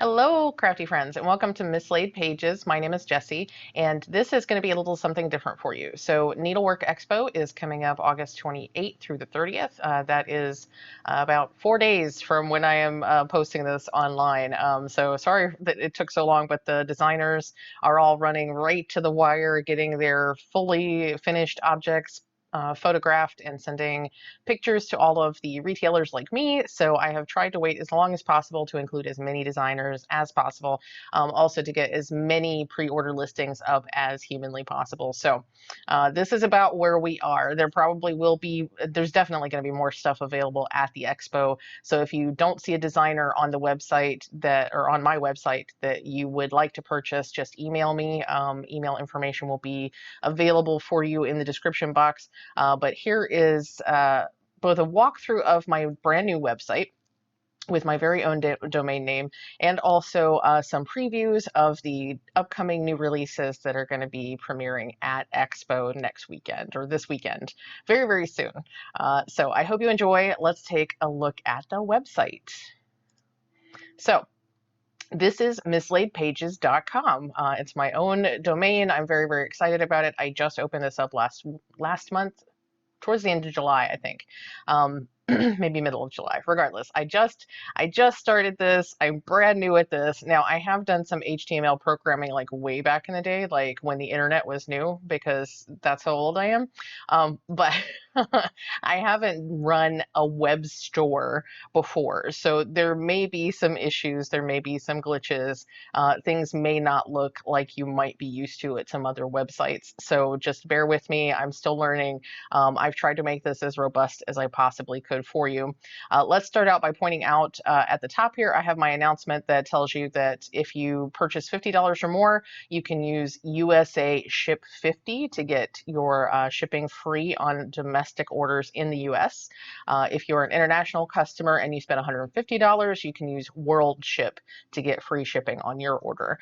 Hello, crafty friends, and welcome to Mislaid Pages. My name is Jessie, and this is going to be a little something different for you. So, Needlework Expo is coming up August 28th through the 30th. That is about 4 days from when I am posting this online. So, sorry that it took so long, but the designers are all running right to the wire, getting their fully finished objects photographed and sending pictures to all of the retailers like me. So I have tried to wait as long as possible to include as many designers as possible, also to get as many pre-order listings up as humanly possible. So this is about where we are. There's definitely going to be more stuff available at the expo. So if you don't see a designer on the website or on my website that you would like to purchase, just email me. Email information will be available for you in the description box. But here is both a walkthrough of my brand new website with my very own domain name, and also some previews of the upcoming new releases that are going to be premiering at Expo next weekend, or this weekend, very, very soon. So I hope you enjoy. Let's take a look at the website. So this is mislaidpages.com. It's my own domain. I'm very, very excited about it. I just opened this up last month, towards the end of July, I think. Maybe middle of July. Regardless, I just started this. I'm brand new at this. Now, I have done some HTML programming like way back in the day, like when the internet was new, because that's how old I am. But I haven't run a web store before, so there may be some issues, there may be some glitches. Things may not look like you might be used to at some other websites. So just bear with me. I'm still learning. I've tried to make this as robust as I possibly could for you. Let's start out by pointing out at the top here, I have my announcement that tells you that if you purchase $50 or more, you can use USA Ship 50 to get your shipping free on domestic orders in the US. If you're an international customer and you spend $150, you can use World Ship to get free shipping on your order.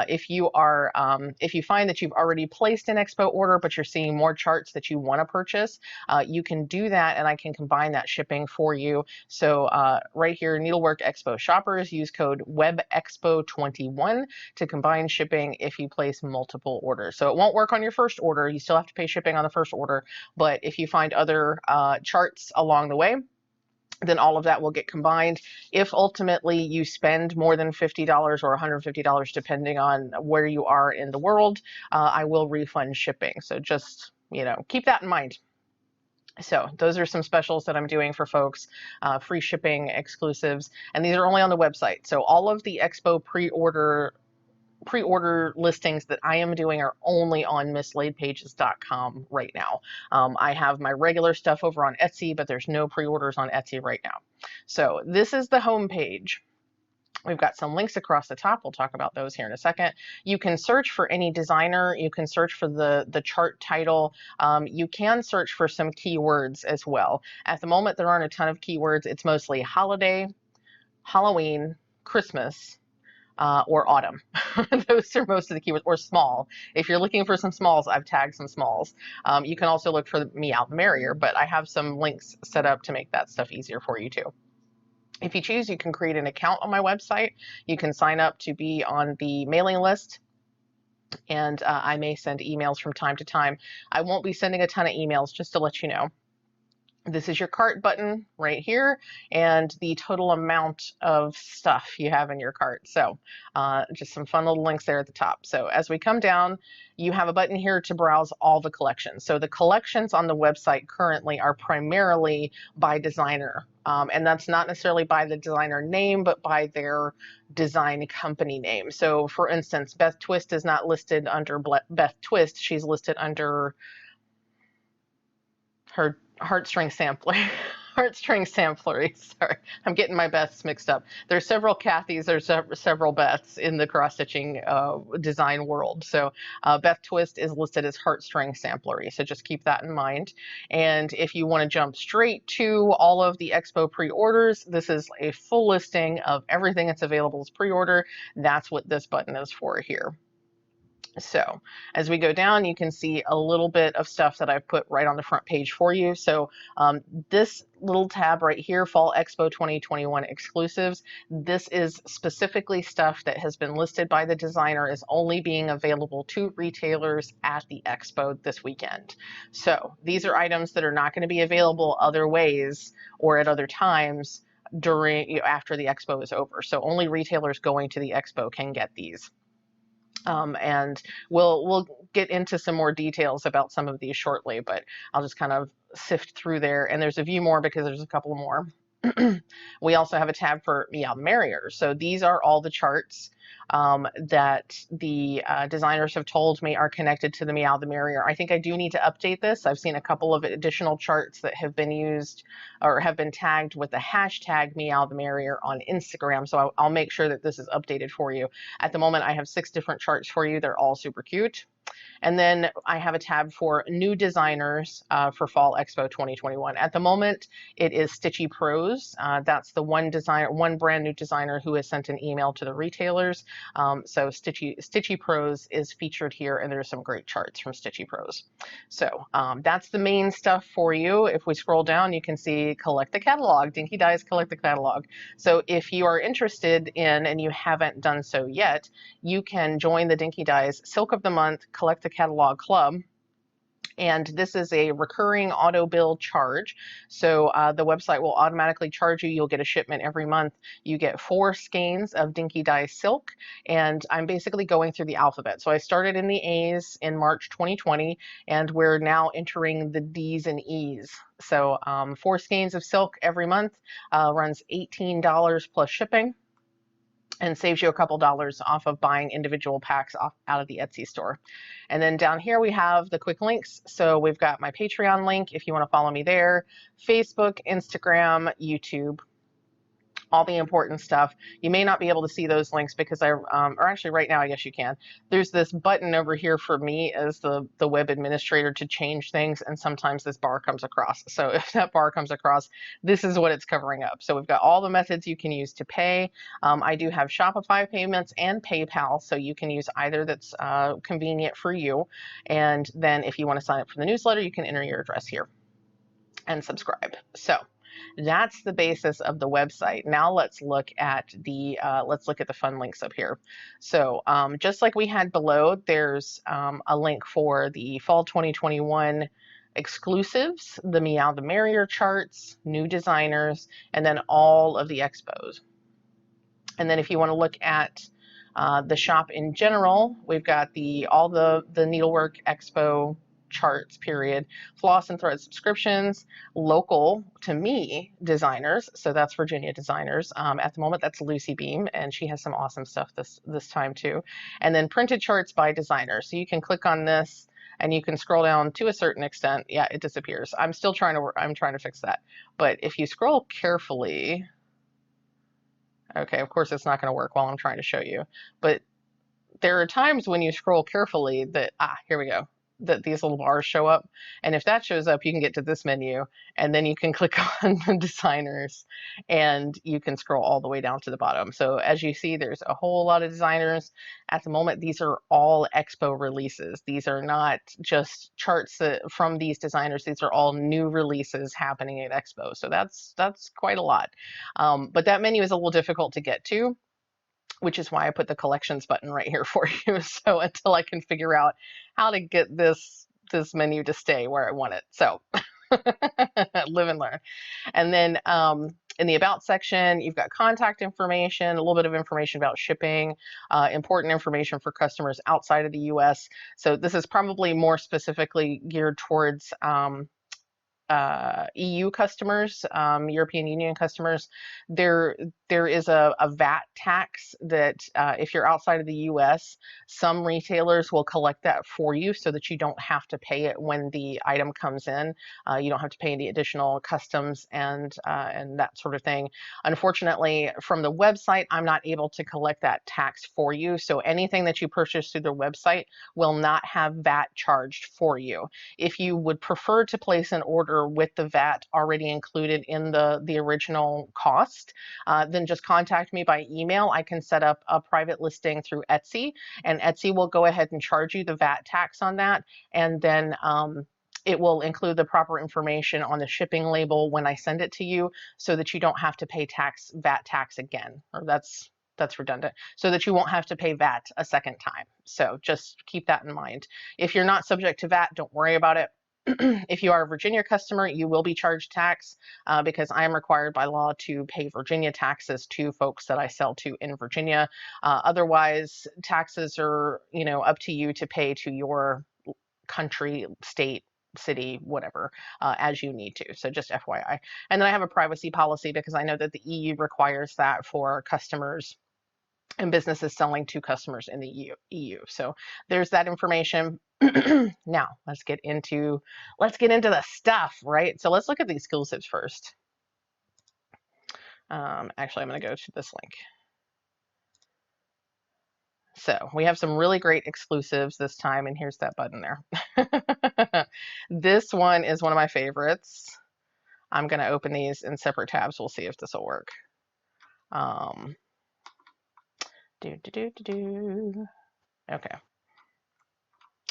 If you find that you've already placed an Expo order, but you're seeing more charts that you want to purchase, you can do that, and I can combine that shipping for you. So right here, Needlework Expo shoppers, use code WebExpo21 to combine shipping if you place multiple orders. So it won't work on your first order. You still have to pay shipping on the first order, but if you find other charts along the way, then all of that will get combined. If ultimately you spend more than $50 or $150, depending on where you are in the world, I will refund shipping. So just, keep that in mind. So those are some specials that I'm doing for folks, free shipping, exclusives, and these are only on the website. So all of the Expo pre-order listings that I am doing are only on mislaidpages.com right now. I have my regular stuff over on Etsy, but there's no pre-orders on Etsy right now. So this is the home page. We've got some links across the top. We'll talk about those here in a second. You can search for any designer. You can search for the chart title. You can search for some keywords as well. At the moment, there aren't a ton of keywords. It's mostly holiday, Halloween, Christmas, or autumn. Those are most of the keywords, or small. If you're looking for some smalls, I've tagged some smalls. You can also look for me out the merrier, but I have some links set up to make that stuff easier for you too. If you choose, you can create an account on my website. You can sign up to be on the mailing list, and I may send emails from time to time. I won't be sending a ton of emails, just to let you know. This is your cart button right here, and the total amount of stuff you have in your cart. So just some fun little links there at the top. So as we come down, you have a button here to browse all the collections. So the collections on the website currently are primarily by designer. And that's not necessarily by the designer name, but by their design company name. So for instance, Beth Twist is not listed under Beth Twist. She's listed under her heartstring sampling. Heartstring samplery. Sorry, I'm getting my Beths mixed up. There's several Kathys, there's several Beths in the cross-stitching design world. So Beth Twist is listed as heartstring samplery. So just keep that in mind. And if you want to jump straight to all of the Expo pre-orders, this is a full listing of everything that's available as pre-order. That's what this button is for here. So as we go down, you can see a little bit of stuff that I've put right on the front page for you. So this little tab right here, Fall Expo 2021 exclusives, this is specifically stuff that has been listed by the designer as only being available to retailers at the Expo this weekend. So these are items that are not going to be available other ways or at other times during, after the Expo is over. So only retailers going to the Expo can get these. And we'll get into some more details about some of these shortly, but I'll just kind of sift through there. And there's a few more because there's a couple more. We also have a tab for Meow Merrier. So these are all the charts that the designers have told me are connected to the Meow the Merrier. I think I do need to update this. I've seen a couple of additional charts that have been used or have been tagged with the hashtag Meow the Merrier on Instagram. So I'll make sure that this is updated for you. At the moment, I have 6 different charts for you. They're all super cute. And then I have a tab for new designers for Fall Expo 2021. At the moment, it is Stitchy Pros. That's the one brand new designer who has sent an email to the retailers. So Stitchy Pros is featured here, and there's some great charts from Stitchy Pros. So that's the main stuff for you. If we scroll down, you can see Collect the Catalog, Dinky Dies Collect the Catalog. So if you are interested in, and you haven't done so yet, you can join the Dinky Dies Silk of the Month Collect the Catalog Club. And this is a recurring auto bill charge. So the website will automatically charge you. You'll get a shipment every month. You get 4 skeins of Dinky Dies silk. And I'm basically going through the alphabet. So I started in the A's in March 2020, and we're now entering the D's and E's. So 4 skeins of silk every month runs $18 plus shipping, and saves you a couple dollars off of buying individual packs out of the Etsy store. And then down here we have the quick links. So we've got my Patreon link if you want to follow me there, Facebook, Instagram, YouTube, all the important stuff. You may not be able to see those links because or actually right now I guess you can. There's this button over here for me as the web administrator to change things, and sometimes this bar comes across. So if that bar comes across, this is what it's covering up. So we've got all the methods you can use to pay. I do have Shopify payments and PayPal, so you can use either that's convenient for you. And then if you want to sign up for the newsletter, you can enter your address here and subscribe. So that's the basis of the website. Now let's look at the fun links up here. So just like we had below, there's a link for the Fall 2021 exclusives, the Meow the Merrier charts, new designers, and then all of the expos. And then if you want to look at the shop in general, we've got all the Needlework Expo charts, period, floss and thread subscriptions, local to me designers, so that's Virginia designers. At the moment, that's Lucy Beam, and she has some awesome stuff this time too. And then printed charts by designer. So you can click on this and you can scroll down to a certain extent. Yeah, it disappears. I'm trying to fix that. But if you scroll carefully, okay, of course it's not going to work while I'm trying to show you, but there are times when you scroll carefully that, here we go, that these little bars show up. And if that shows up, you can get to this menu, and then you can click on the designers, and you can scroll all the way down to the bottom. So as you see, there's a whole lot of designers. At the moment, these are all Expo releases. These are not just charts from these designers. These are all new releases happening at Expo. So that's quite a lot. But that menu is a little difficult to get to, which is why I put the collections button right here for you. So until I can figure out how to get this menu to stay where I want it. So live and learn. And then in the About section, you've got contact information, a little bit of information about shipping, important information for customers outside of the US. So this is probably more specifically geared towards EU customers, European Union customers. There is a VAT tax that if you're outside of the US, some retailers will collect that for you so that you don't have to pay it when the item comes in. You don't have to pay any additional customs and that sort of thing. Unfortunately, from the website, I'm not able to collect that tax for you. So anything that you purchase through the website will not have VAT charged for you. If you would prefer to place an order order with the VAT already included in the original cost, then just contact me by email. I can set up a private listing through Etsy, and Etsy will go ahead and charge you the VAT tax on that, and then it will include the proper information on the shipping label when I send it to you, so that you don't have to pay VAT tax again. Or that's redundant, so that you won't have to pay VAT a second time. So just keep that in mind. If you're not subject to VAT, don't worry about it. If you are a Virginia customer, you will be charged tax because I am required by law to pay Virginia taxes to folks that I sell to in Virginia. Otherwise, taxes are, up to you to pay to your country, state, city, whatever, as you need to. So just FYI. And then I have a privacy policy because I know that the EU requires that for customers and businesses selling to customers in the EU. So there's that information. Now let's get into the stuff, right? So let's look at the exclusives first. Actually, I'm going to go to this link. So we have some really great exclusives this time, and here's that button there. This one is one of my favorites. I'm going to open these in separate tabs. We'll see if this will work.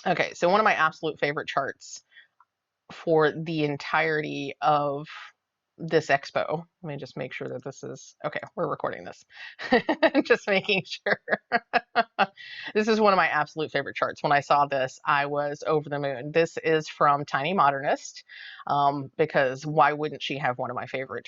Okay, so one of my absolute favorite charts for the entirety of this expo. Let me just make sure that this is okay. We're recording this. Just making sure. This is one of my absolute favorite charts. When I saw this, I was over the moon. This is from Tiny Modernist, because why wouldn't she have one of my favorite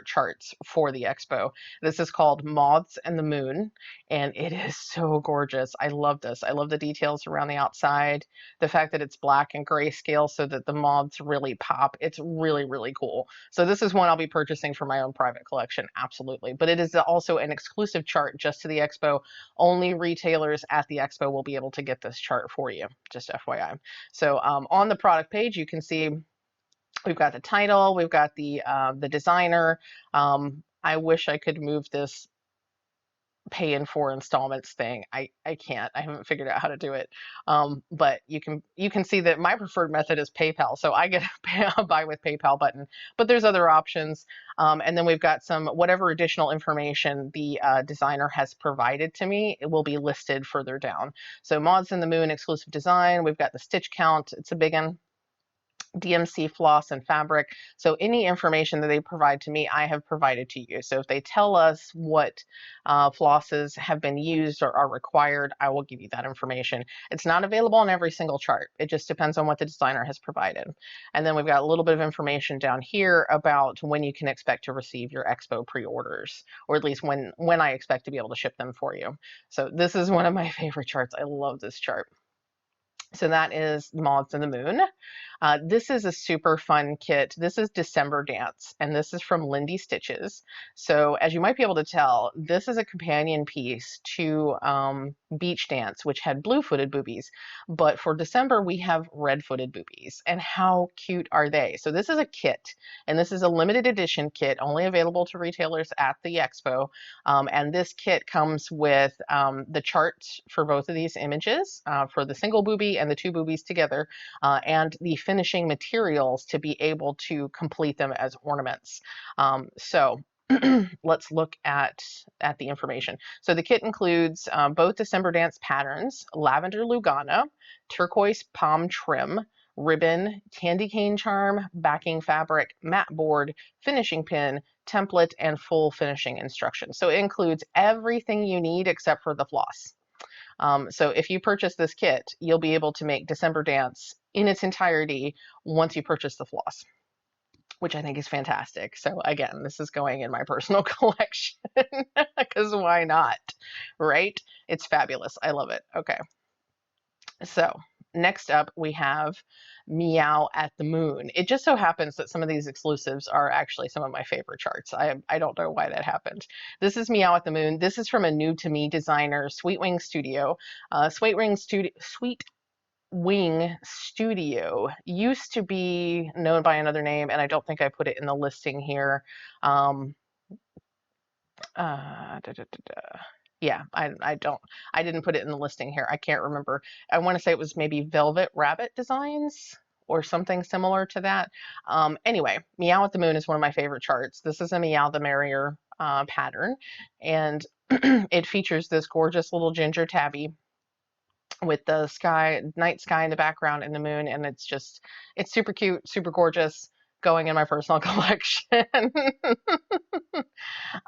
charts for the expo? This is called Moths and the Moon, and it is so gorgeous. I love this. I love the details around the outside, the fact that it's black and grayscale so that the moths really pop. It's really, really cool. So this is one I'll be purchasing for my own private collection, absolutely. But it is also an exclusive chart just to the expo. Only retailers at the expo will be able to get this chart for you, just FYI. So on the product page, you can see we've got the title, we've got the designer. I wish I could move this pay in 4 installments thing. I can't. I haven't figured out how to do it. But you can see that my preferred method is PayPal, so I get a buy with PayPal button. But there's other options. And then we've got some whatever additional information the designer has provided to me. It will be listed further down. So Moths in the Moon exclusive design. We've got the stitch count. It's a big one. DMC floss and fabric. So any information that they provide to me, I have provided to you. So if they tell us what flosses have been used or are required, I will give you that information. It's not available on every single chart. It just depends on what the designer has provided. And then we've got a little bit of information down here about when you can expect to receive your Expo pre-orders, or at least when I expect to be able to ship them for you. So this is one of my favorite charts. I love this chart. So that is Moths in the Moon. This is a super fun kit. This is December Dance, and this is from Lindy Stitches. So as you might be able to tell, this is a companion piece to Beach Dance, which had blue-footed boobies. But for December, we have red-footed boobies. And how cute are they? So this is a kit, and this is a limited edition kit, only available to retailers at the Expo. And this kit comes with the charts for both of these images, for the single boobie and the two boobies together, and the finishing materials to be able to complete them as ornaments. So let's look at the information. So the kit includes both December Dance patterns, lavender Lugana, turquoise palm trim, ribbon, candy cane charm, backing fabric, mat board, finishing pin, template, and full finishing instructions. So it includes everything you need except for the floss. So if you purchase this kit, you'll be able to make December Dance in its entirety once you purchase the floss, which I think is fantastic. So again, this is going in my personal collection because why not, right? It's fabulous. I love it. Okay. So next up, we have Meow at the Moon. It just so happens that some of these exclusives are actually some of my favorite charts. I don't know why that happened. This is Meow at the Moon. This is from a new to me designer, Sweet Wing Studio. Sweet Wing Studio used to be known by another name, and I don't think I put it in the listing here. Yeah, I didn't put it in the listing here. I can't remember. I want to say it was maybe Velvet Rabbit Designs or something similar to that. Anyway, Meow at the Moon is one of my favorite charts. This is a Meow the Merrier pattern, and it features this gorgeous little ginger tabby with the night sky in the background and the moon, and it's super cute, super gorgeous, going in my personal collection.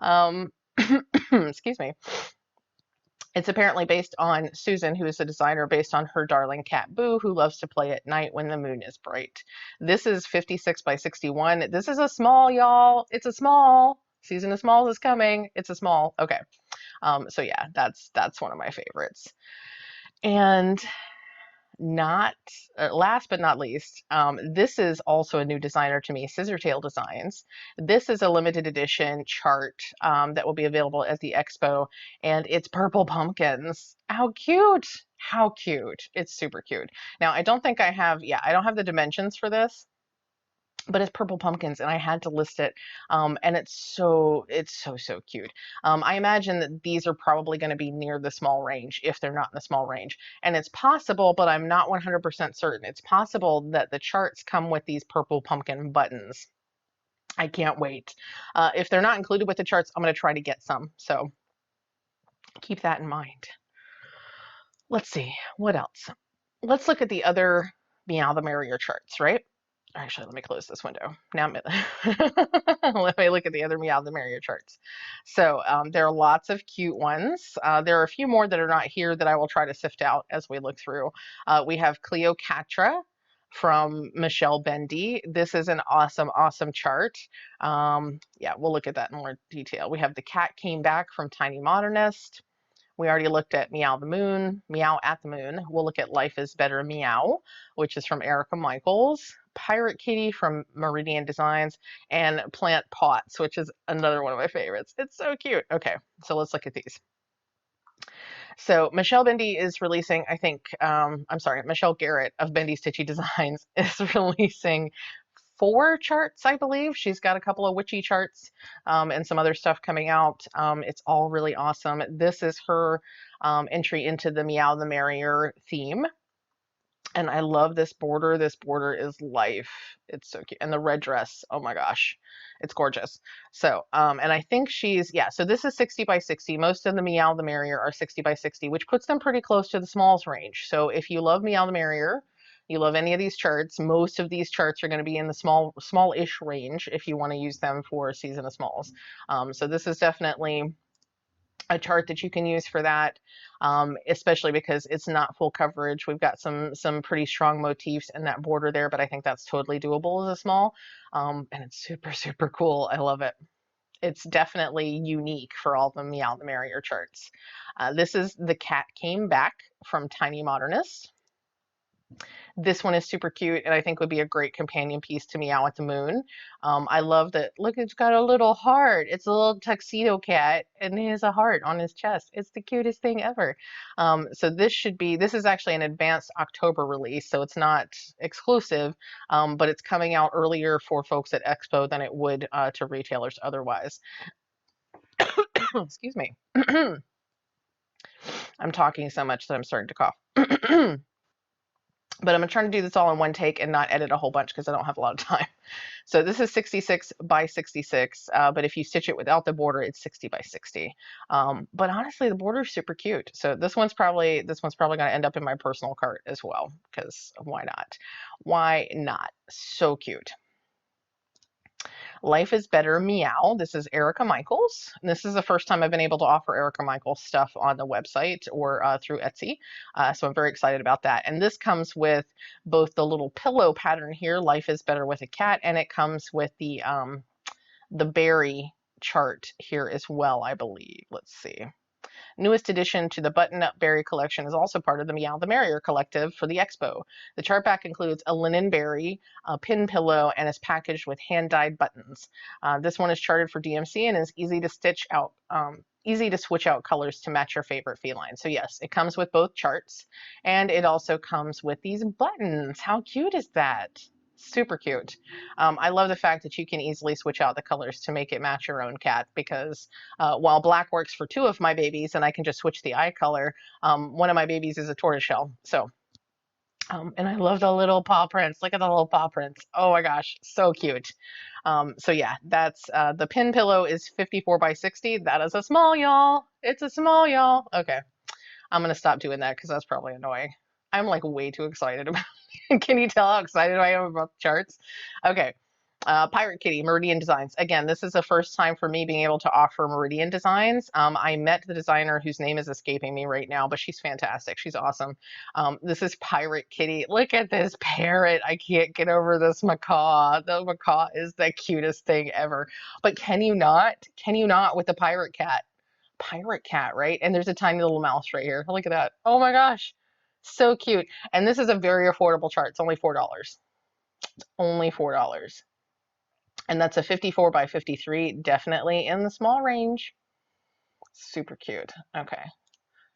um, excuse me. It's apparently based on Susan, who is a designer, based on her darling cat Boo, who loves to play at night when the moon is bright. This is 56 by 61. This is a small, y'all. It's a small. Season of smalls is coming. It's a small. Okay. So yeah, that's one of my favorites. And not last but not least, this is also a new designer to me, Scissortail Designs. This is a limited edition chart that will be available at the Expo, and it's purple pumpkins. How cute! How cute! It's super cute. Now, I don't think I have, yeah, I don't have the dimensions for this, but it's purple pumpkins, and I had to list it. And it's so cute. I imagine that these are probably going to be near the small range, if they're not in the small range. And it's possible, but I'm not 100% certain. It's possible that the charts come with these purple pumpkin buttons. I can't wait. If they're not included with the charts, I'm going to try to get some. So keep that in mind. Let's see, what else? Let's look at the other Meow the Merrier charts, right? Actually, let me close this window. Now, let me look at the other Meow the Merrier charts. So there are lots of cute ones. There are a few more that are not here that I will try to sift out as we look through. We have Cleocatra from Michelle Bendy. This is an awesome, awesome chart. Yeah, we'll look at that in more detail. We have The Cat Came Back from Tiny Modernist. We already looked at Meow the Moon, Meow at the Moon. We'll look at Life is Better Meow, which is from Erica Michaels, Pirate Kitty from Meridian Designs, and Plant Pots, which is another one of my favorites. It's so cute. Okay, so let's look at these. So Michelle Bendy is releasing, I think, I'm sorry, Michelle Garrett of Bendy Stitchy Designs is releasing 4 charts, I believe. She's got a couple of witchy charts and some other stuff coming out. It's all really awesome. This is her entry into the Meow the Merrier theme. And I love this border. This border is life. It's so cute. And the red dress, oh my gosh, it's gorgeous. So, and I think she's, yeah, so this is 60 by 60. Most of the Meow the Merrier are 60 by 60, which puts them pretty close to the smalls range. So if you love Meow the Merrier, you love any of these charts, most of these charts are going to be in the small-ish range if you want to use them for season of smalls. So this is definitely a chart that you can use for that, especially because it's not full coverage. We've got some pretty strong motifs in that border there, but I think that's totally doable as a small, and it's super, super cool. I love it. It's definitely unique for all the Meow the Merrier charts. This is The Cat Came Back from Tiny Modernist. This one is super cute and I think would be a great companion piece to Meow at the Moon. I love that, look, it's got a little heart. It's a little tuxedo cat and he has a heart on his chest. It's the cutest thing ever. So this is actually an advanced October release, so it's not exclusive, but it's coming out earlier for folks at Expo than it would to retailers otherwise. Excuse me. I'm talking so much that I'm starting to cough. But I'm trying to do this all in one take and not edit a whole bunch because I don't have a lot of time. So this is 66 by 66, but if you stitch it without the border, it's 60 by 60. But honestly, the border is super cute. So this one's probably going to end up in my personal cart as well, because why not? Why not? So cute. Life is Better Meow. This is Erica Michaels. And this is the first time I've been able to offer Erica Michaels stuff on the website or through Etsy. So I'm very excited about that. And this comes with both the little pillow pattern here, Life is Better with a Cat, and it comes with the berry chart here as well, I believe. Let's see. Newest addition to the button-up berry collection is also part of the Meow the Merrier collective for the Expo. The chart back includes a linen berry, a pin pillow, and is packaged with hand-dyed buttons. This one is charted for DMC and is easy to stitch out, easy to switch out colors to match your favorite feline. So yes, it comes with both charts, and it also comes with these buttons. How cute is that? Super cute. I love the fact that you can easily switch out the colors to make it match your own cat, because while black works for 2 of my babies and I can just switch the eye color, one of my babies is a tortoiseshell. So And I love the little paw prints. Look at the little paw prints. Oh my gosh, so cute. So yeah, that's the pin pillow is 54 by 60. That is a small, y'all. It's a small, y'all. Okay, I'm gonna stop doing that because that's probably annoying. I'm like way too excited about it. Can you tell how excited I am about the charts? Okay. Pirate Kitty, Meridian Designs. Again, this is the first time for me being able to offer Meridian Designs. I met the designer whose name is escaping me right now, but she's fantastic. She's awesome. This is Pirate Kitty. Look at this parrot. I can't get over this macaw. The macaw is the cutest thing ever. But can you not? Can you not with the pirate cat? Pirate cat, right? And there's a tiny little mouse right here. Look at that. Oh my gosh. So cute. And this is a very affordable chart. It's only $4. Only $4. And that's a 54 by 53, definitely in the small range. Super cute. Okay.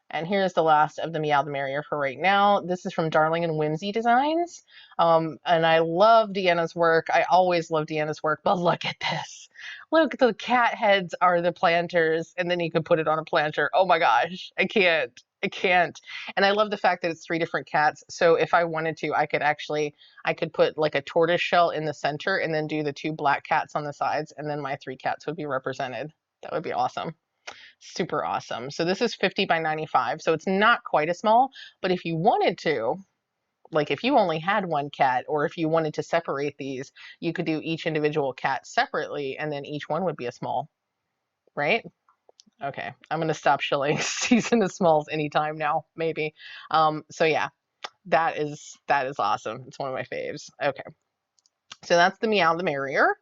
And here's the last of the Meow the Merrier for right now. This is from Darling and Whimsy Designs. And I love Deanna's work. I always love Deanna's work, but look at this. Look, the cat heads are the planters, and then you can put it on a planter. Oh my gosh, I can't. I can't. And I love the fact that it's 3 different cats. So if I wanted to, I could put like a tortoise shell in the center and then do the 2 black cats on the sides, and then my 3 cats would be represented. That would be awesome. Super awesome. So this is 50 by 95. So it's not quite as small, but if you wanted to, like if you only had 1 cat, or if you wanted to separate these, you could do each individual cat separately, and then each one would be a small, right? Okay, I'm gonna stop shilling season of smalls anytime now, maybe. So yeah, that is awesome. It's one of my faves. Okay, so that's the Meow the Merrier.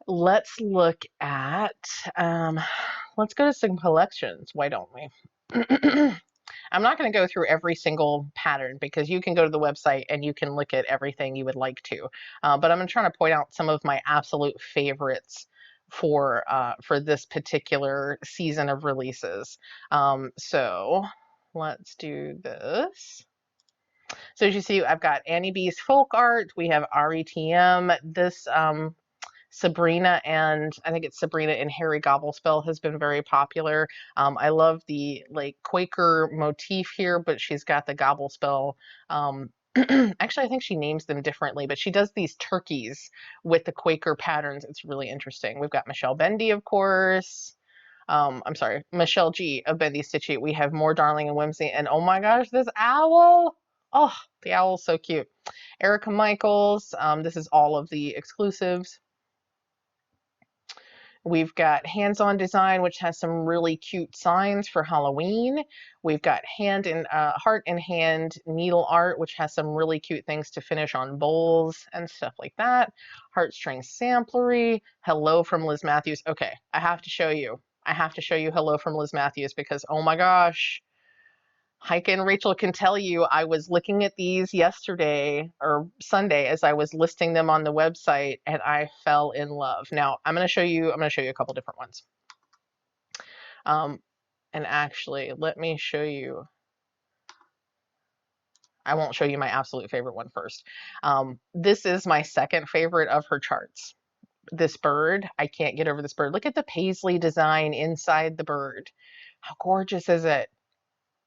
Let's look at let's go to some collections. Why don't we? I'm not going to go through every single pattern because you can go to the website and you can look at everything you would like to. But I'm trying to point out some of my absolute favorites for this particular season of releases. So let's do this. So as you see, I've got Annie B's folk art. We have RETM. This Sabrina, and I think it's Sabrina and Harry Gobblespell has been very popular. I love the like Quaker motif here, but she's got the Gobblespell. Actually, I think she names them differently, but she does these turkeys with the Quaker patterns. It's really interesting. We've got Michelle Bendy, of course. I'm sorry, Michelle G of Bendy Stitchy. We have more Darling and Whimsy, and oh my gosh, this owl! Oh, the owl's so cute. Erica Michaels. This is all of the exclusives. We've got hands-on design, which has some really cute signs for Halloween. We've got heart and hand needle art, which has some really cute things to finish on bowls and stuff like that. Heartstring samplery. Hello from Liz Matthews. Okay, I have to show you. I have to show you Hello from Liz Matthews because oh my gosh. Heike and Rachel can tell you I was looking at these yesterday or Sunday as I was listing them on the website and I fell in love. Now I'm going to show you a couple different ones. And actually, let me show you. I won't show you my absolute favorite one first. This is my second favorite of her charts. This bird, I can't get over this bird. Look at the paisley design inside the bird. How gorgeous is it?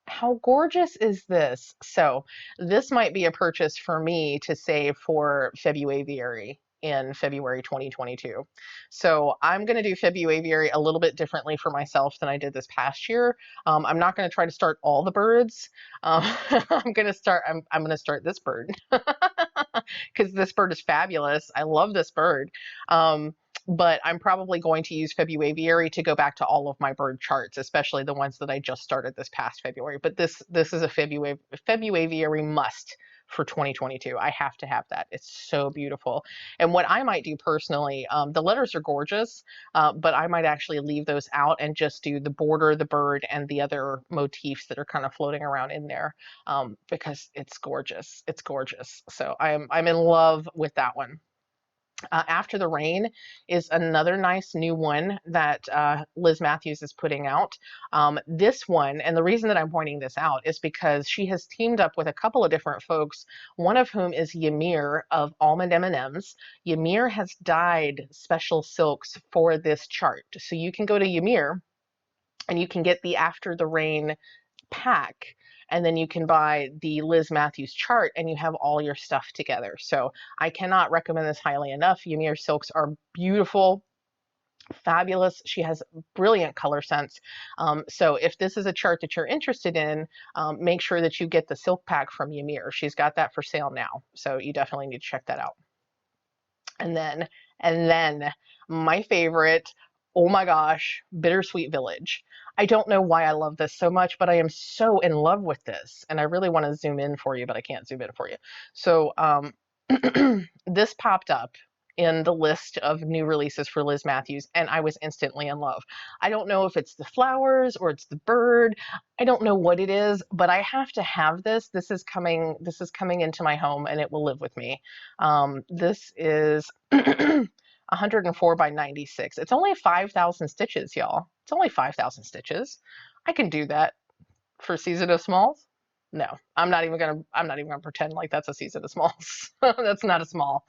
How gorgeous is this? So this might be a purchase for me to save for February in February 2022. So I'm going to do February a little bit differently for myself than I did this past year. I'm not going to try to start all the birds. I'm going to start this bird because this bird is fabulous. I love this bird. But I'm probably going to use February to go back to all of my bird charts, especially the ones that I just started this past February. But this is a February must for 2022. I have to have that. It's so beautiful. And what I might do personally, the letters are gorgeous, but I might actually leave those out and just do the border, the bird, and the other motifs that are kind of floating around in there because it's gorgeous. It's gorgeous. So I'm in love with that one. After the Rain is another nice new one that Liz Matthews is putting out. This one, and the reason that I'm pointing this out is because she has teamed up with a couple of different folks, one of whom is Ymir of Almond M&Ms. Ymir has dyed special silks for this chart. So you can go to Ymir and you can get the After the Rain pack, and then you can buy the Liz Matthews chart and you have all your stuff together. So I cannot recommend this highly enough. Ymir silks are beautiful, fabulous. She has brilliant color sense. So if this is a chart that you're interested in, make sure that you get the silk pack from Ymir. She's got that for sale now. So you definitely need to check that out. And then my favorite, oh my gosh, Bittersweet Village. I don't know why I love this so much, but I am so in love with this. And I really want to zoom in for you, but I can't zoom in for you. So this popped up in the list of new releases for Liz Matthews, and I was instantly in love. I don't know if it's the flowers or it's the bird. I don't know what it is, but I have to have this. This is coming into my home, and it will live with me. This is 104 by 96. It's only 5,000 stitches, y'all. It's only 5,000 stitches. I can do that for Season of Smalls. No, I'm not even gonna pretend like that's a Season of Smalls. That's not a small.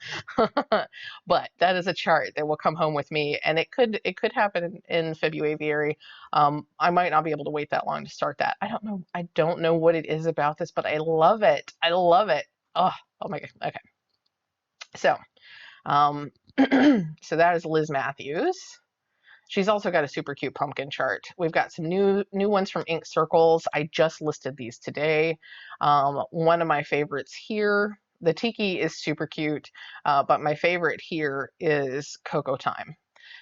But that is a chart that will come home with me, and it could happen in February. I might not be able to wait that long to start that. I don't know what it is about this, but I love it. I love it. Oh my god. Okay. So so that is Liz Matthews. She's also got a super cute pumpkin chart. We've got some new ones from Ink Circles. I just listed these today. One of my favorites here, the Tiki is super cute, but my favorite here is Cocoa Time.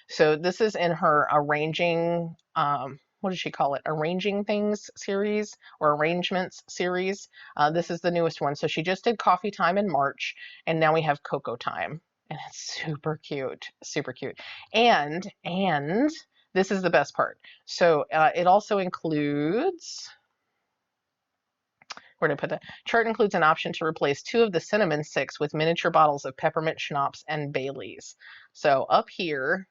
So this is in her arranging, what does she call it? Arranging Things series or arrangements series. This is the newest one. So she just did Coffee Time in March, and now we have Cocoa Time. And it's super cute, super cute. And this is the best part. So it also includes, where did I put that? Chart includes an option to replace 2 of the cinnamon sticks with miniature bottles of peppermint schnapps and Baileys. So up here,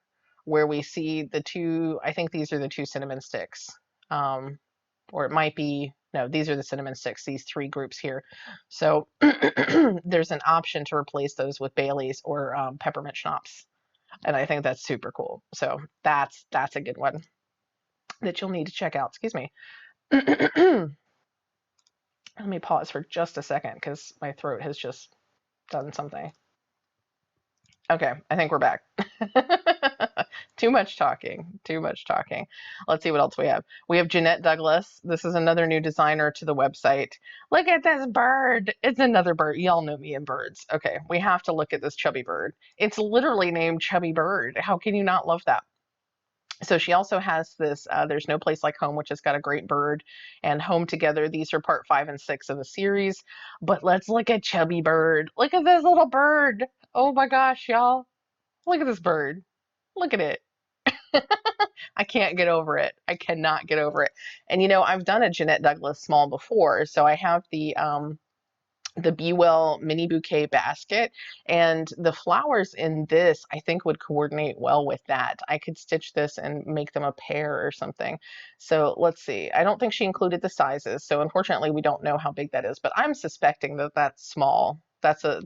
where we see the 2, I think these are the 2 cinnamon sticks. Or it might be, no, these are the cinnamon sticks, these 3 groups here. So there's an option to replace those with Baileys or peppermint schnapps. And I think that's super cool. So that's a good one that you'll need to check out. Excuse me. Let me pause for just a second because my throat has just done something. Okay, I think we're back. Too much talking, too much talking. Let's see what else we have. We have Jeanette Douglas. This is another new designer to the website. Look at this bird. It's another bird. Y'all know me and birds. Okay, we have to look at this chubby bird. It's literally named Chubby Bird. How can you not love that? So she also has this, There's No Place Like Home, which has got a great bird, and Home Together. These are part 5 and 6 of the series. But let's look at Chubby Bird. Look at this little bird. Oh my gosh, y'all. Look at this bird. Look at it. I can't get over it. I cannot get over it. And you know, I've done a Jeanette Douglas small before, so I have the Be Well mini bouquet basket, and the flowers in this I think would coordinate well with that. I could stitch this and make them a pair or something. So let's see. I don't think she included the sizes, so unfortunately we don't know how big that is, but I'm suspecting that that's small. That's a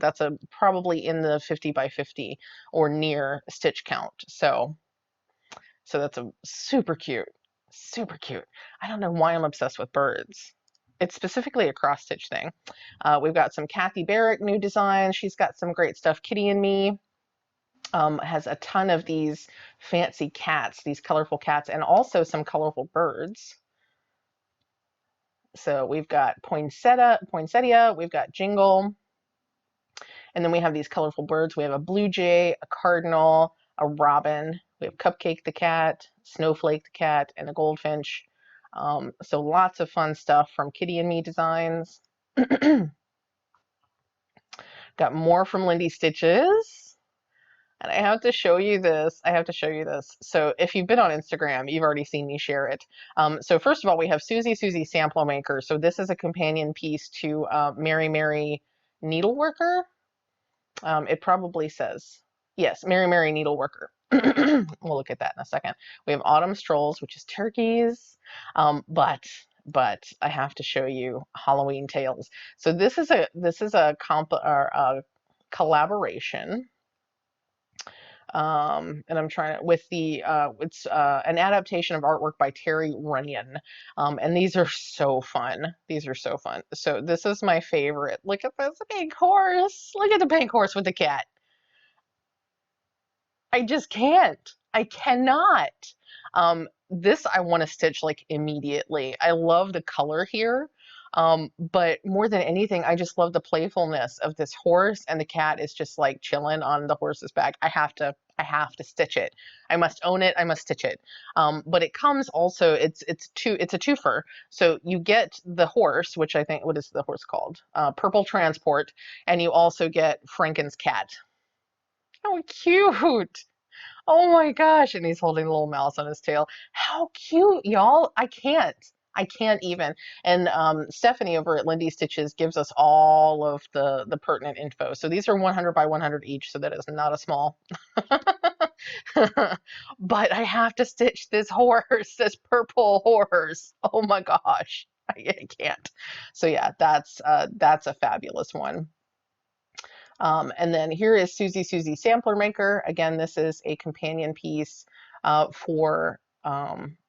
probably in the 50 by 50 or near stitch count. So that's a super cute, super cute. I don't know why I'm obsessed with birds. It's specifically a cross stitch thing. We've got some Kathy Barrick new designs. She's got some great stuff. Kitty and Me has a ton of these fancy cats, these colorful cats, and also some colorful birds. So we've got poinsettia, we've got Jingle, and then we have these colorful birds. We have a blue jay, a cardinal, a robin. We have Cupcake the cat, Snowflake the cat, and a goldfinch. So lots of fun stuff from Kitty and Me Designs. Got more from Lindy Stitches. And I have to show you this. So if you've been on Instagram, you've already seen me share it. So first of all, we have Susie Sample Maker. So this is a companion piece to Mary Mary Needleworker. It probably says, yes, Mary Mary Needleworker. We'll look at that in a second. We have Autumn Strolls, which is turkeys, but I have to show you Halloween Tales. So this is a collaboration And I'm trying to, with the, it's an adaptation of artwork by Terry Runyon. And these are so fun. These are so fun. So this is my favorite. Look at this pink horse. Look at the pink horse with the cat. I just can't. I cannot. This I want to stitch like immediately. I love the color here. But more than anything, I just love the playfulness of this horse, and the cat is just like chilling on the horse's back. I have to stitch it. I must own it. I must stitch it. But it comes also, it's a twofer. So you get the horse, which I think, what is the horse called? Purple Transport, and you also get Franken's cat. How cute. Oh my gosh. And he's holding a little mouse on his tail. How cute, y'all. I can't. I can't even. And Stephanie over at Lindy Stitches gives us all of the pertinent info. So these are 100 by 100 each, so that is not a small. But I have to stitch this horse, this purple horse. Oh my gosh. I can't. So yeah, that's a fabulous one. And then here is Susie Sampler Maker. Again, this is a companion piece for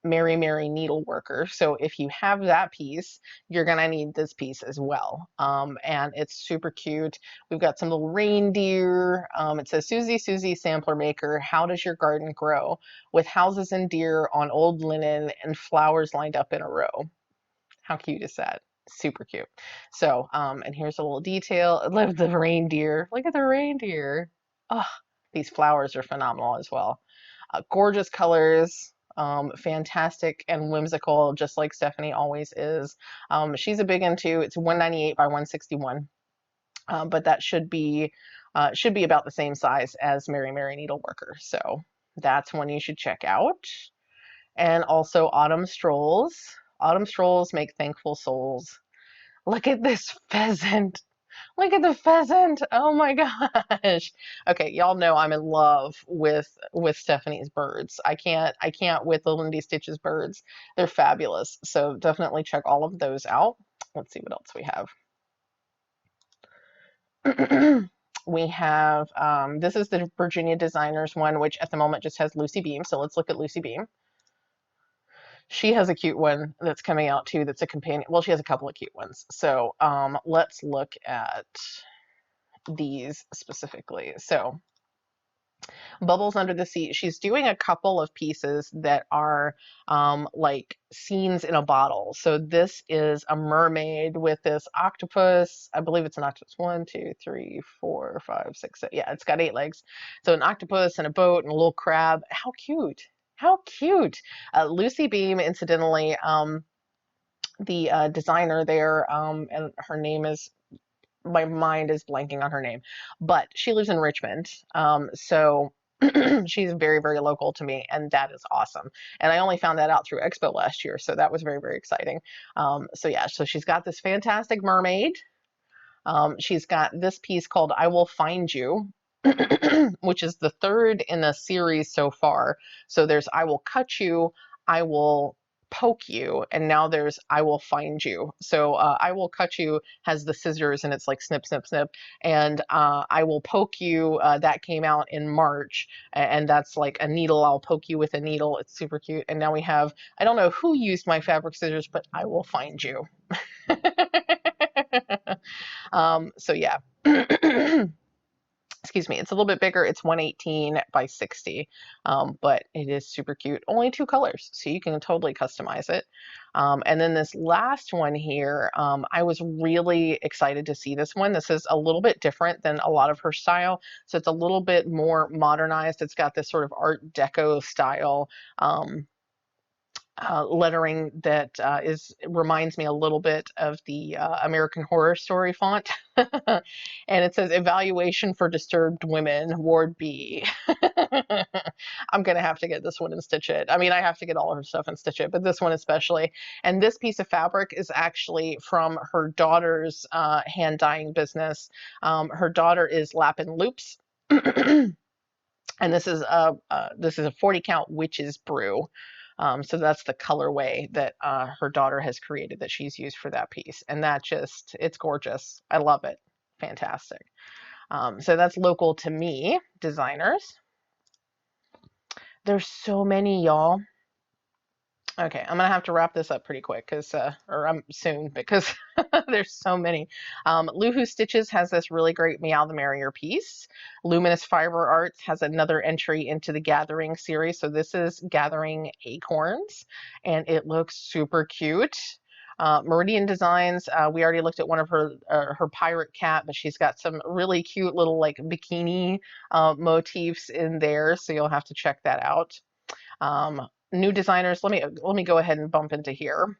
Mary Needleworker. So if you have that piece, you're gonna need this piece as well. And it's super cute. We've got some little reindeer. It says, Susie Sampler Maker, how does your garden grow? With houses and deer on old linen and flowers lined up in a row. How cute is that? Super cute. So, and here's a little detail. I love the reindeer. Look at the reindeer. Oh, these flowers are phenomenal as well. Gorgeous colors, fantastic and whimsical, just like Stephanie always is. She's a big one too. It's 198 by 161, but that should be about the same size as Mary Needleworker. So that's one you should check out. And also Autumn Strolls. Autumn Strolls make thankful souls. Look at this pheasant. Look at the pheasant. Oh my gosh. Okay, y'all know I'm in love with Stephanie's birds. I can't with the Lindy Stitches birds. They're fabulous. So definitely check all of those out. Let's see what else we have. We have this is the Virginia Designers one, which at the moment just has Lucy Beam. So let's look at Lucy Beam. She has a cute one that's coming out too that's a companion. Well, she has a couple of cute ones. So let's look at these specifically. So Bubbles Under the Sea, she's doing a couple of pieces that are like scenes in a bottle. So this is a mermaid with this octopus. I believe it's an octopus. 1, 2, 3, 4, 5, 6, 7. Yeah, it's got 8 legs. So an octopus and a boat and a little crab. How cute. How cute. Lucy Beam, incidentally, the designer there, and her name is, my mind is blanking on her name, but she lives in Richmond. So she's very local to me, and that is awesome. And I only found that out through Expo last year, so that was very exciting. So yeah, so she's got this fantastic mermaid. She's got this piece called I Will Find You, which is the third in the series so far. So there's I Will Cut You, I Will Poke You, and now there's I Will Find You. So I Will Cut You has the scissors and it's like snip, snip, snip. And I Will Poke You, that came out in March, and that's like a needle. I'll poke you with a needle. It's super cute. And now we have, I don't know who used my fabric scissors, but I Will Find You. So yeah. Excuse me, it's a little bit bigger. It's 118 by 60, but it is super cute. Only 2 colors, so you can totally customize it. And then this last one here, I was really excited to see this one. This is a little bit different than a lot of her style, so it's a little bit more modernized. It's got this sort of Art Deco style lettering that reminds me a little bit of the American Horror Story font. And it says Evaluation for Disturbed Women, Ward B. I'm going to have to get this one and stitch it. I mean, I have to get all of her stuff and stitch it, but this one especially. And this piece of fabric is actually from her daughter's hand dyeing business. Her daughter is Lappin Loops. And this is a 40 count witch's brew. So that's the colorway that her daughter has created that she's used for that piece. And that just, it's gorgeous. I love it. Fantastic. So that's local to me, designers. There's so many, y'all. Okay, I'm gonna have to wrap this up pretty quick because, soon because there's so many. Luhu Stitches has this really great Meow the Merrier piece. Luminous Fiber Arts has another entry into the Gathering series. So this is Gathering Acorns, and it looks super cute. Meridian Designs, we already looked at one of her pirate cat, but she's got some really cute little like bikini motifs in there, so you'll have to check that out. New designers, let me go ahead and bump into here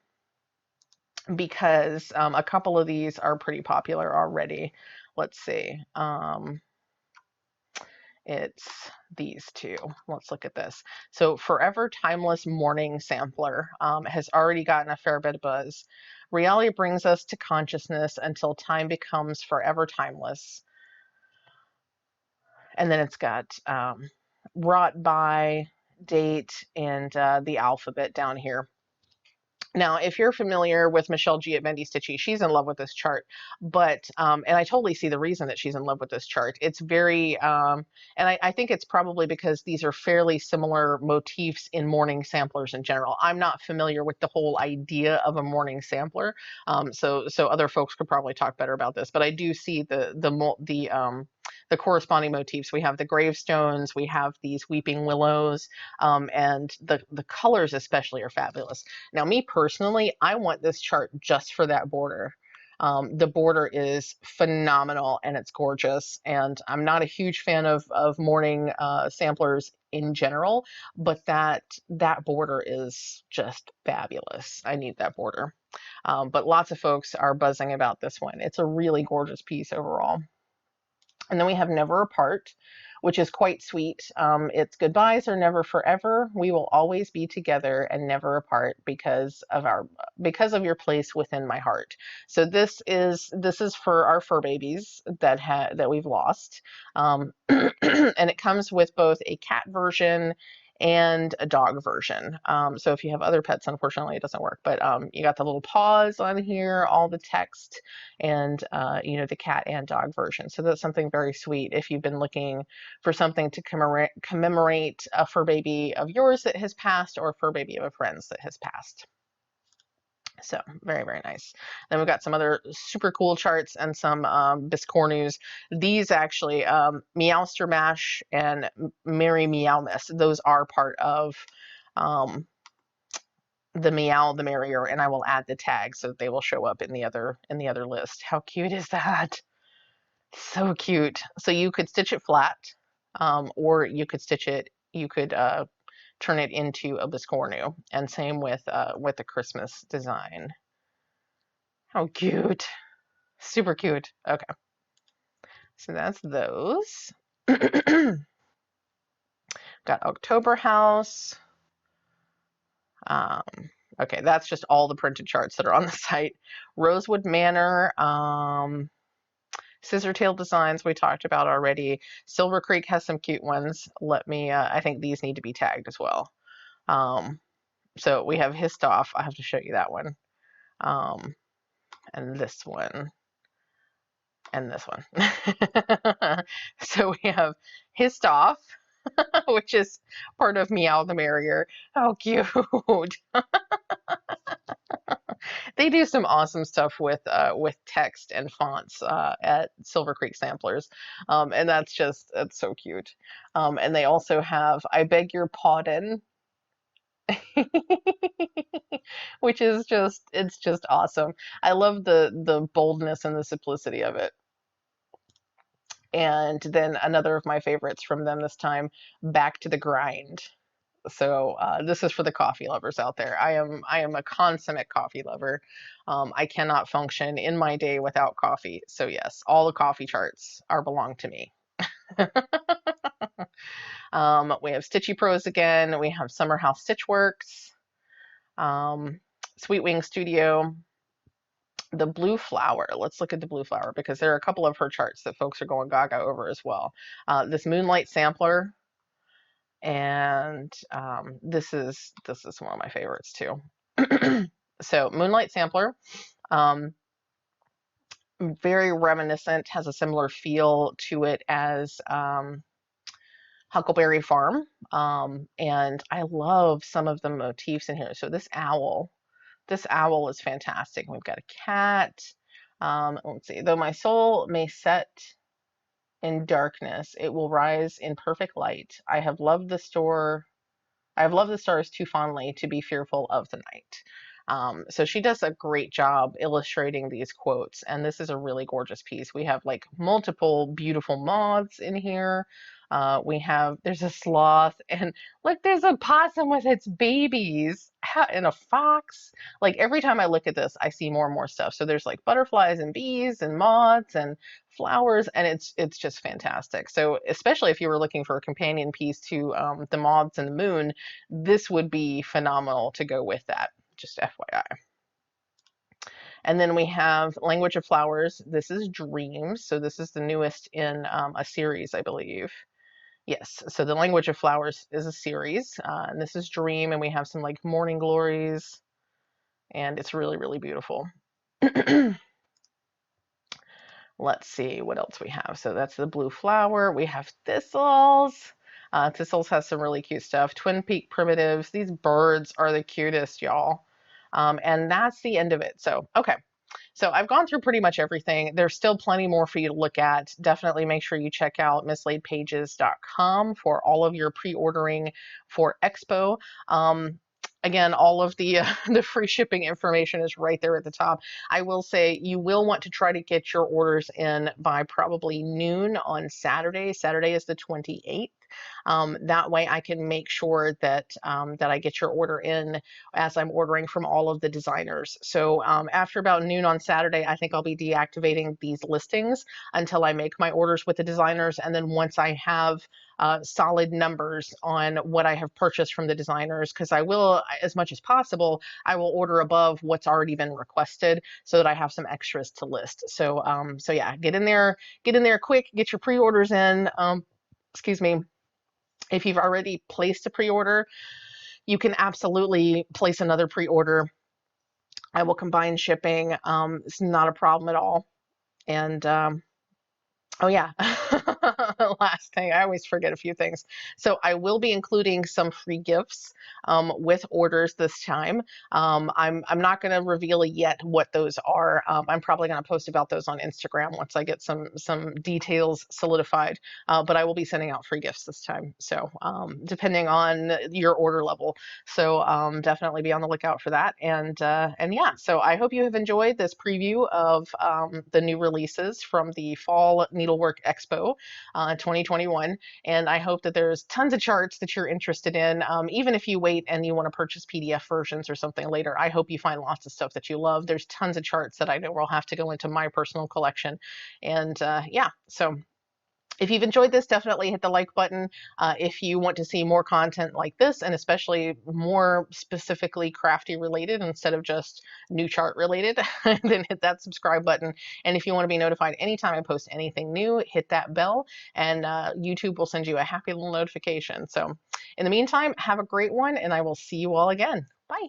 because a couple of these are pretty popular already. Let's see. It's these two. Let's look at this. So Forever Timeless Morning Sampler has already gotten a fair bit of buzz. Reality brings us to consciousness until time becomes forever timeless. And then it's got wrought by, date, and the alphabet down here. Now, if you're familiar with Michelle G at Bendy Stitchy, she's in love with this chart, but, and I totally see the reason that she's in love with this chart. It's very, and I think it's probably because these are fairly similar motifs in morning samplers in general. I'm not familiar with the whole idea of a morning sampler, so other folks could probably talk better about this, but I do see the corresponding motifs. We have the gravestones, we have these weeping willows, and the colors especially are fabulous. Now, me personally, I want this chart just for that border. The border is phenomenal and it's gorgeous. And I'm not a huge fan of morning samplers in general, but that border is just fabulous. I need that border. But lots of folks are buzzing about this one. It's a really gorgeous piece overall. And then we have Never Apart, which is quite sweet. It's goodbyes are never forever. We will always be together and never apart because of your place within my heart. So this is for our fur babies that we've lost, and it comes with both a cat version and a dog version. So if you have other pets, unfortunately, it doesn't work. But you got the little paws on here, all the text, and the cat and dog version. So that's something very sweet if you've been looking for something to commemorate a fur baby of yours that has passed or a fur baby of a friend's that has passed. So very, very nice. Then we've got some other super cool charts and some Biscornus. These actually, Meowster Mash and Merry Meowmas, those are part of the Meow the Merrier, and I will add the tag so that they will show up in the other list. How cute is that? So cute. So you could stitch it flat, or you could turn it into a Biscornu, and same with the Christmas design. How cute. Super cute. Okay. So that's those. Got October House. Okay, that's just all the printed charts that are on the site. Rosewood Manor. Scissortail Designs we talked about already. Silver Creek has some cute ones. I think these need to be tagged as well. So we have Histoff. I have to show you that one. And this one. And this one. So we have Histoff, which is part of Meow the Merrier. How cute. They do some awesome stuff with text and fonts at Silver Creek Samplers, and that's so cute. And they also have I Beg Your Pardon, which is it's just awesome. I love the boldness and the simplicity of it. And then another of my favorites from them this time, Back to the Grind. So this is for the coffee lovers out there. I am a consummate coffee lover. I cannot function in my day without coffee. So yes, all the coffee charts belong to me. We have Stitchy Pros again. We have Summer House Stitchworks, Sweet Wing Studio, the Blue Flower. Let's look at the Blue Flower because there are a couple of her charts that folks are going gaga over as well. This Moonlight Sampler. And this is one of my favorites too. So Moonlight Sampler, very reminiscent, has a similar feel to it as Huckleberry Farm. And I love some of the motifs in here. So this owl is fantastic. We've got a cat. Let's see, though my soul may set in darkness, it will rise in perfect light. I have loved the stars too fondly to be fearful of the night. So she does a great job illustrating these quotes, and this is a really gorgeous piece. We have like multiple beautiful moths in here. There's a sloth, and look, there's a possum with its babies, and a fox. Like every time I look at this, I see more and more stuff. So there's like butterflies and bees and moths and flowers, and it's just fantastic. So especially if you were looking for a companion piece to the moths and the moon, this would be phenomenal to go with that, just FYI. And then we have Language of Flowers. This is Dreams. So this is the newest in a series, I believe. Yes, so the Language of Flowers is a series, and this is Dream, and we have some like morning glories, and it's really, really beautiful. Let's see what else we have. So that's the blue flower. We have thistles. Thistles has some really cute stuff. Twin Peak primitives. These birds are the cutest, y'all. And that's the end of it. So, okay. So I've gone through pretty much everything. There's still plenty more for you to look at. Definitely make sure you check out mislaidpages.com for all of your pre-ordering for Expo. Again, all of the the free shipping information is right there at the top. I will say you will want to try to get your orders in by probably noon on Saturday. Saturday is the 28th. That way I can make sure that that I get your order in as I'm ordering from all of the designers. So after about noon on Saturday, I think I'll be deactivating these listings until I make my orders with the designers. And then once I have solid numbers on what I have purchased from the designers, because I will, as much as possible, I will order above what's already been requested so that I have some extras to list. So, so yeah, get in there quick, get your pre-orders in. Excuse me. If you've already placed a pre-order, you can absolutely place another pre-order. I will combine shipping. It's not a problem at all. And oh yeah, last thing, I always forget a few things. So I will be including some free gifts with orders this time. I'm not going to reveal yet what those are. I'm probably going to post about those on Instagram once I get some details solidified. But I will be sending out free gifts this time. So depending on your order level. So definitely be on the lookout for that. And yeah, so I hope you have enjoyed this preview of the new releases from the fall Needlework Expo 2021. And I hope that there's tons of charts that you're interested in. Even if you wait and you want to purchase PDF versions or something later, I hope you find lots of stuff that you love. There's tons of charts that I know will have to go into my personal collection. And yeah, so if you've enjoyed this, definitely hit the like button. If you want to see more content like this, and especially more specifically crafty related instead of just new chart related, then hit that subscribe button. And if you want to be notified anytime I post anything new, hit that bell, and YouTube will send you a happy little notification. So in the meantime, have a great one, and I will see you all again. Bye.